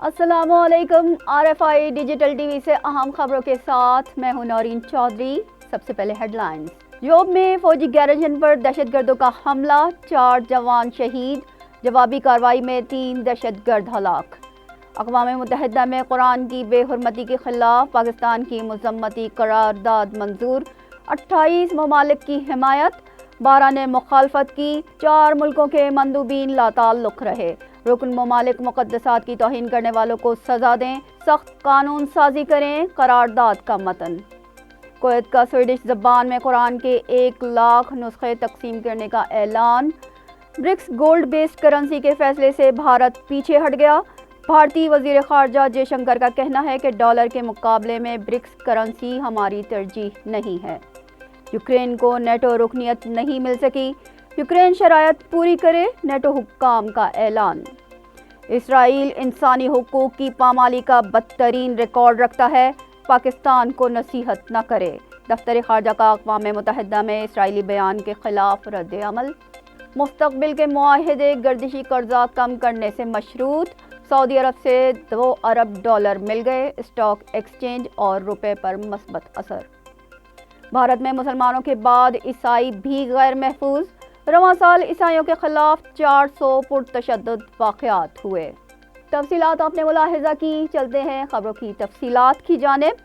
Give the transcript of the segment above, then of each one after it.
السلام علیکم۔ RFI digital T V سے اہم خبروں کے ساتھ میں ہوں نورین چودھری۔ سب سے پہلے ہیڈ لائنز۔ یوب میں فوجی گیرجن پر دہشت گردوں کا حملہ، 4 جوان شہید، جوابی کارروائی میں 3 دہشت گرد ہلاک۔ اقوام متحدہ میں قرآن کی بے حرمتی کے خلاف پاکستان کی مذمتی قرارداد منظور، 28 ممالک کی حمایت، 12 نے مخالفت کی، 4 ملکوں کے مندوبین لا تعلق رہے۔ رکن ممالک مقدسات کی توہین کرنے والوں کو سزا دیں، سخت قانون سازی کریں، قرارداد کا متن۔ کویت کا سویڈش زبان میں قرآن کے 1 لاکھ نسخے تقسیم کرنے کا اعلان۔ برکس گولڈ بیسڈ کرنسی کے فیصلے سے بھارت پیچھے ہٹ گیا۔ بھارتی وزیر خارجہ جے شنکر کا کہنا ہے کہ ڈالر کے مقابلے میں برکس کرنسی ہماری ترجیح نہیں ہے۔ یوکرین کو نیٹو رکنیت نہیں مل سکی، یوکرین شرائط پوری کرے، نیٹو حکام کا اعلان۔ اسرائیل انسانی حقوق کی پامالی کا بدترین ریکارڈ رکھتا ہے، پاکستان کو نصیحت نہ کرے۔ دفتر خارجہ کا اقوام متحدہ میں اسرائیلی بیان کے خلاف رد عمل۔ مستقبل کے معاہدے گردشی قرضہ کم کرنے سے مشروط، سعودی عرب سے $2 ارب مل گئے، اسٹاک ایکسچینج اور روپے پر مثبت اثر۔ بھارت میں مسلمانوں کے بعد عیسائی بھی غیر محفوظ، رواں سال عیسائیوں کے خلاف 400 پرتشدد واقعات ہوئے۔ تفصیلات آپ نے ملاحظہ کی، چلتے ہیں خبروں کی تفصیلات کی جانب۔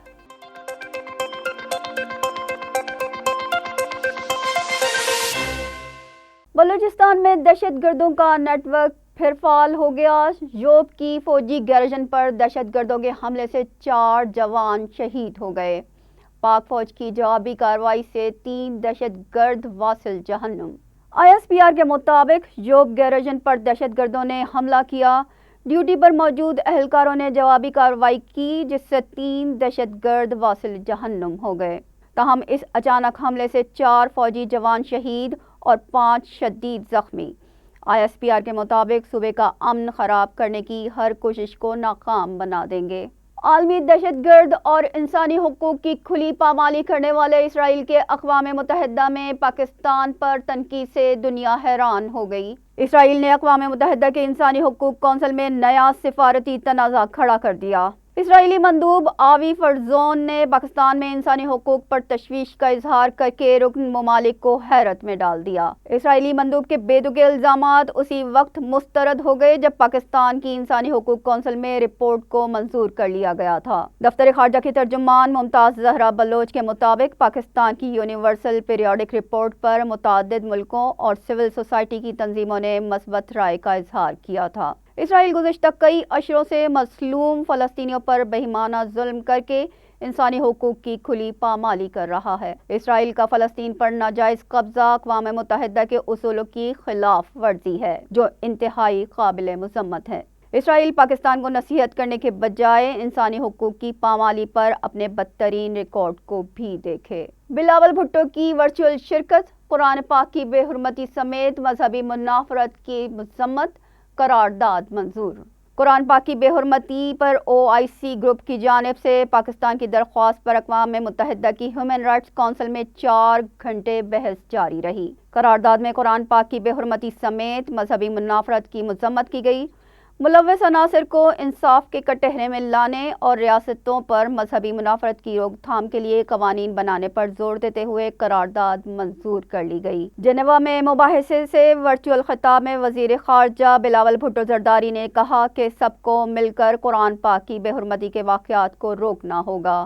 بلوچستان میں دہشت گردوں کا نیٹ ورک پھر فعال ہو گیا۔ یوب کی فوجی گیرجن پر دہشت گردوں کے حملے سے 4 جوان شہید ہو گئے۔ پاک فوج کی جوابی کارروائی سے 3 دہشت گرد واصل جہنم۔ ISPR کے مطابق یوب گیرجن پر دہشت گردوں نے حملہ کیا۔ ڈیوٹی پر موجود اہلکاروں نے جوابی کارروائی کی، جس سے 3 دہشت گرد واصل جہنم ہو گئے۔ تاہم اس اچانک حملے سے 4 فوجی جوان شہید اور 5 شدید زخمی۔ ISPR کے مطابق صوبے کا امن خراب کرنے کی ہر کوشش کو ناکام بنا دیں گے۔ عالمی دہشت گرد اور انسانی حقوق کی کھلی پامالی کرنے والے اسرائیل کے اقوام متحدہ میں پاکستان پر تنقید سے دنیا حیران ہو گئی۔ اسرائیل نے اقوام متحدہ کے انسانی حقوق کونسل میں نیا سفارتی تنازع کھڑا کر دیا۔ اسرائیلی مندوب آوی فرزون نے پاکستان میں انسانی حقوق پر تشویش کا اظہار کرکے رکن ممالک کو حیرت میں ڈال دیا۔ اسرائیلی مندوب کے بے تکے الزامات اسی وقت مسترد ہو گئے جب پاکستان کی انسانی حقوق کونسل میں رپورٹ کو منظور کر لیا گیا تھا۔ دفتر خارجہ کی ترجمان ممتاز زہرا بلوچ کے مطابق پاکستان کی یونیورسل پیریوڈک رپورٹ پر متعدد ملکوں اور سول سوسائٹی کی تنظیموں نے مثبت رائے کا اظہار کیا تھا۔ اسرائیل گزشتہ کئی اشروں سے مظلوم فلسطینیوں پر بہیمانہ ظلم کر کے انسانی حقوق کی کھلی پامالی کر رہا ہے۔ اسرائیل کا فلسطین پر ناجائز قبضہ اقوام متحدہ کے اصولوں کی خلاف ورزی ہے، جو انتہائی قابل مذمت ہے۔ اسرائیل پاکستان کو نصیحت کرنے کے بجائے انسانی حقوق کی پامالی پر اپنے بدترین ریکارڈ کو بھی دیکھے۔ بلاول بھٹو کی ورچوئل شرکت، قرآن پاک کی بے حرمتی سمیت مذہبی منافرت کی مذمت، قرارداد منظور۔ قرآن پاک کی بے حرمتی پر OIC گروپ کی جانب سے پاکستان کی درخواست پر اقوام متحدہ کی ہیومن رائٹس کونسل میں 4 گھنٹے بحث جاری رہی۔ قرارداد میں قرآن پاک کی بے حرمتی سمیت مذہبی منافرت کی مذمت کی گئی۔ ملوث عناصر کو انصاف کے کٹہرے میں لانے اور ریاستوں پر مذہبی منافرت کی روک تھام کے لیے قوانین بنانے پر زور دیتے ہوئے قرارداد منظور کر لی گئی۔ جنیوا میں مباحثے سے ورچوئل خطاب میں وزیر خارجہ بلاول بھٹو زرداری نے کہا کہ سب کو مل کر قرآن پاک کی بے حرمتی کے واقعات کو روکنا ہوگا۔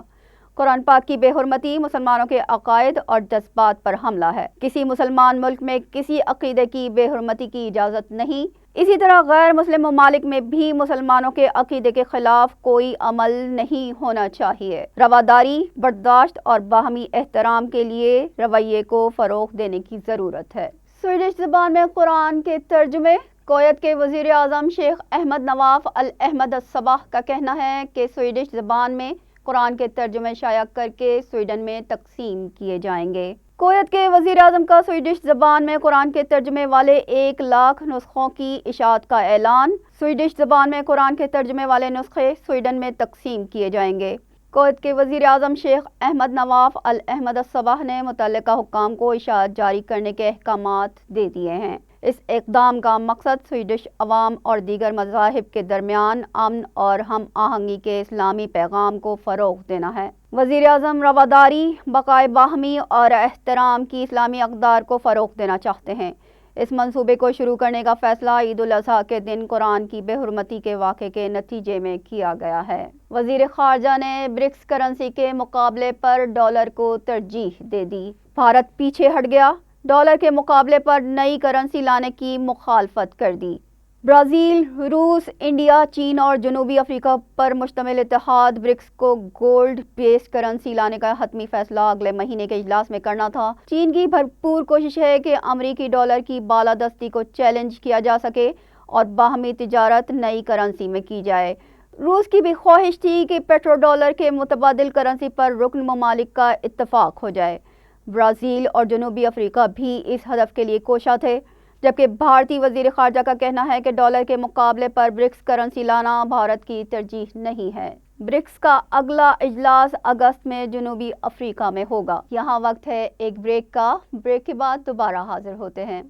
قرآن پاک کی بے حرمتی مسلمانوں کے عقائد اور جذبات پر حملہ ہے۔ کسی مسلمان ملک میں کسی عقیدے کی بے حرمتی کی اجازت نہیں۔ اسی طرح غیر مسلم ممالک میں بھی مسلمانوں کے عقیدے کے خلاف کوئی عمل نہیں ہونا چاہیے۔ رواداری، برداشت اور باہمی احترام کے لیے رویے کو فروغ دینے کی ضرورت ہے۔ سویڈش زبان میں قرآن کے ترجمے۔ کویت کے وزیر اعظم شیخ احمد نواف الاحمد الصباح کا کہنا ہے کہ سویڈش زبان میں قرآن کے ترجمے شائع کر کے سویڈن میں تقسیم کیے جائیں گے۔ کویت کے وزیر اعظم کا سویڈش زبان میں قرآن کے ترجمے والے 1 لاکھ نسخوں کی اشاعت کا اعلان۔ سویڈش زبان میں قرآن کے ترجمے والے نسخے سویڈن میں تقسیم کیے جائیں گے۔ کویت کے وزیر اعظم شیخ احمد نواف الاحمد الصباح نے متعلقہ حکام کو اشاعت جاری کرنے کے احکامات دے دیے ہیں۔ اس اقدام کا مقصد سویڈش عوام اور دیگر مذاہب کے درمیان امن اور ہم آہنگی کے اسلامی پیغام کو فروغ دینا ہے۔ وزیر اعظم رواداری، بقائے باہمی اور احترام کی اسلامی اقدار کو فروغ دینا چاہتے ہیں۔ اس منصوبے کو شروع کرنے کا فیصلہ عید الاضحیٰ کے دن قرآن کی بے حرمتی کے واقعے کے نتیجے میں کیا گیا ہے۔ وزیر خارجہ نے برکس کرنسی کے مقابلے پر ڈالر کو ترجیح دے دی۔ بھارت پیچھے ہٹ گیا، ڈالر کے مقابلے پر نئی کرنسی لانے کی مخالفت کر دی۔ برازیل، روس، انڈیا، چین اور جنوبی افریقہ پر مشتمل اتحاد برکس کو گولڈ بیسڈ کرنسی لانے کا حتمی فیصلہ اگلے مہینے کے اجلاس میں کرنا تھا۔ چین کی بھرپور کوشش ہے کہ امریکی ڈالر کی بالادستی کو چیلنج کیا جا سکے اور باہمی تجارت نئی کرنسی میں کی جائے۔ روس کی بھی خواہش تھی کہ پیٹرو ڈالر کے متبادل کرنسی پر رکن ممالک کا اتفاق ہو جائے۔ برازیل اور جنوبی افریقہ بھی اس ہدف کے لیے کوشاں تھے، جبکہ بھارتی وزیر خارجہ کا کہنا ہے کہ ڈالر کے مقابلے پر برکس کرنسی لانا بھارت کی ترجیح نہیں ہے۔ برکس کا اگلا اجلاس اگست میں جنوبی افریقہ میں ہوگا۔ یہاں وقت ہے ایک بریک کا، بریک کے بعد دوبارہ حاضر ہوتے ہیں۔